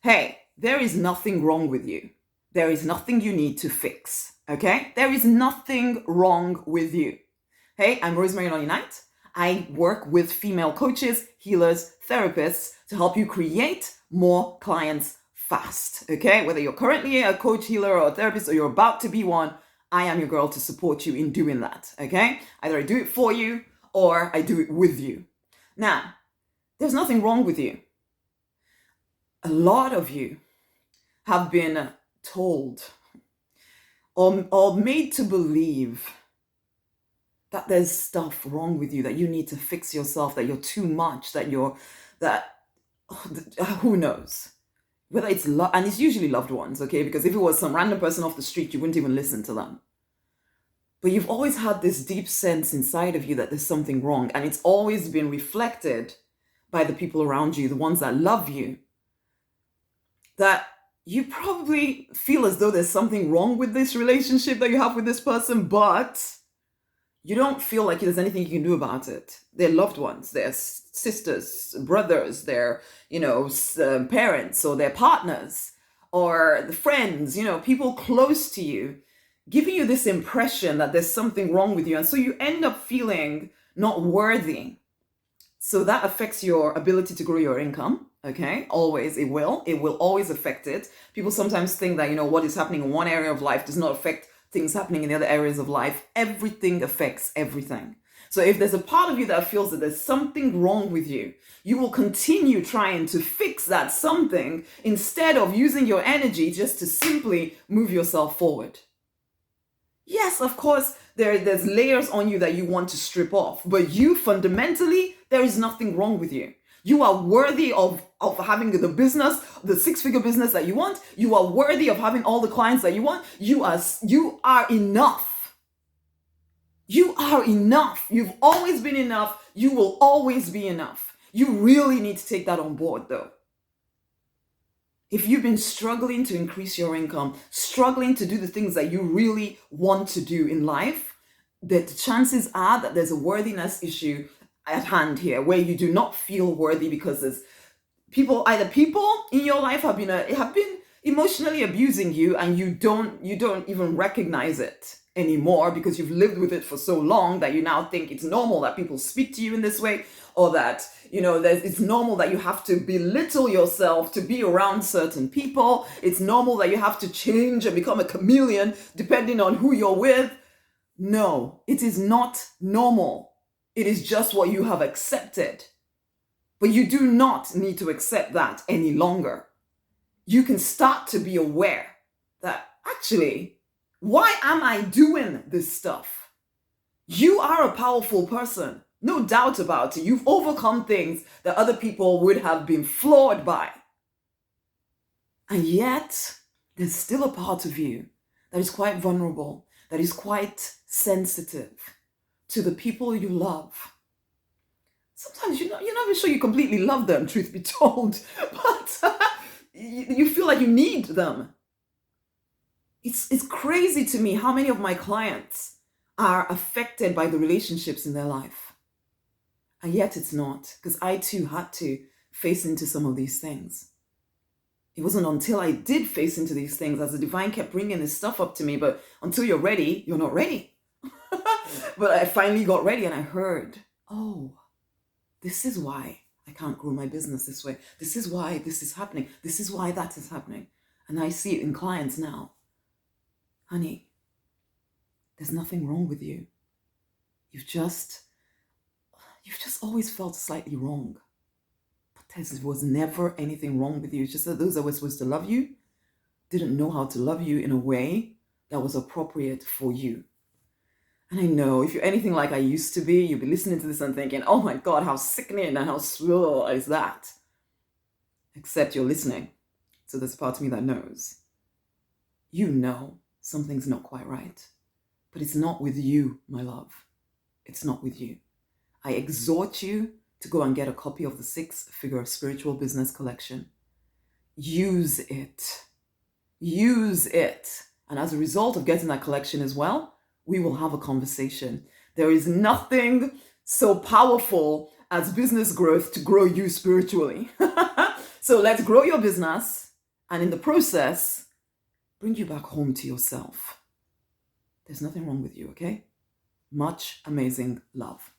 Hey, there is nothing wrong with you. There is nothing you need to fix. Okay? There is nothing wrong with you. Hey, I'm Rosemary, Nonny. I work with female coaches, healers, therapists to help you create more clients fast. Okay? Whether you're currently a coach, healer, or a therapist, or you're about to be one, I am your girl to support you in doing that. Okay? Either I do it for you or I do it with you. Now, there's nothing wrong with you. A lot of you have been told or made to believe that there's stuff wrong with you, that you need to fix yourself, that you're too much, that who knows? Whether it's and it's usually loved ones, okay? Because if it was some random person off the street, you wouldn't even listen to them. But you've always had this deep sense inside of you that there's something wrong, and it's always been reflected by the people around you, the ones that love you, that you probably feel as though there's something wrong with this relationship that you have with this person, but you don't feel like there's anything you can do about it. They're loved ones, they're sisters, brothers, they're, parents, or their partners, or the friends, people close to you, giving you this impression that there's something wrong with you. And so you end up feeling not worthy. So that affects your ability to grow your income. Okay, always, it will always affect it. People sometimes think that, what is happening in one area of life does not affect things happening in the other areas of life. Everything affects everything. So if there's a part of you that feels that there's something wrong with you, you will continue trying to fix that something instead of using your energy just to simply move yourself forward. Yes, of course, there's layers on you that you want to strip off, but you fundamentally, there is nothing wrong with you. You are worthy of having the business, the six-figure business that you want. You are worthy of having all the clients that you want. You are enough. You are enough. You've always been enough. You will always be enough. You really need to take that on board, though. If you've been struggling to increase your income, struggling to do the things that you really want to do in life, the chances are that there's a worthiness issue at hand here, where you do not feel worthy because there's people in your life have been emotionally abusing you, and you don't even recognize it anymore because you've lived with it for so long that you now think it's normal that people speak to you in this way, or that it's normal that you have to belittle yourself to be around certain people. It's normal that you have to change and become a chameleon depending on who you're with. No, it is not normal. It is just what you have accepted. But you do not need to accept that any longer. You can start to be aware that actually, why am I doing this stuff? You are a powerful person, no doubt about it. You've overcome things that other people would have been floored by. And yet, there's still a part of you that is quite vulnerable, that is quite sensitive to the people you love. Sometimes you're not even sure you completely love them, truth be told, but you feel like you need them. It's crazy to me how many of my clients are affected by the relationships in their life. And yet it's not, because I too had to face into some of these things. It wasn't until I did face into these things, as the divine kept bringing this stuff up to me, but until you're ready, you're not ready. But I finally got ready, and I heard, oh, this is why I can't grow my business this way. This is why this is happening. This is why that is happening. And I see it in clients now. Honey, there's nothing wrong with you. You've just always felt slightly wrong. But there was never anything wrong with you. It's just that those that were supposed to love you didn't know how to love you in a way that was appropriate for you. And I know if you're anything like I used to be, you'll be listening to this and thinking, oh my God, how sickening and how slow is that? Except you're listening. So there's a part of me that knows. You know something's not quite right. But it's not with you, my love. It's not with you. I exhort you to go and get a copy of the 6-Figure Spiritual Business Collection. Use it. Use it. And as a result of getting that collection as well, we will have a conversation. There is nothing so powerful as business growth to grow you spiritually. So let's grow your business. and in the process, bring you back home to yourself. There's nothing wrong with you, okay? Much amazing love.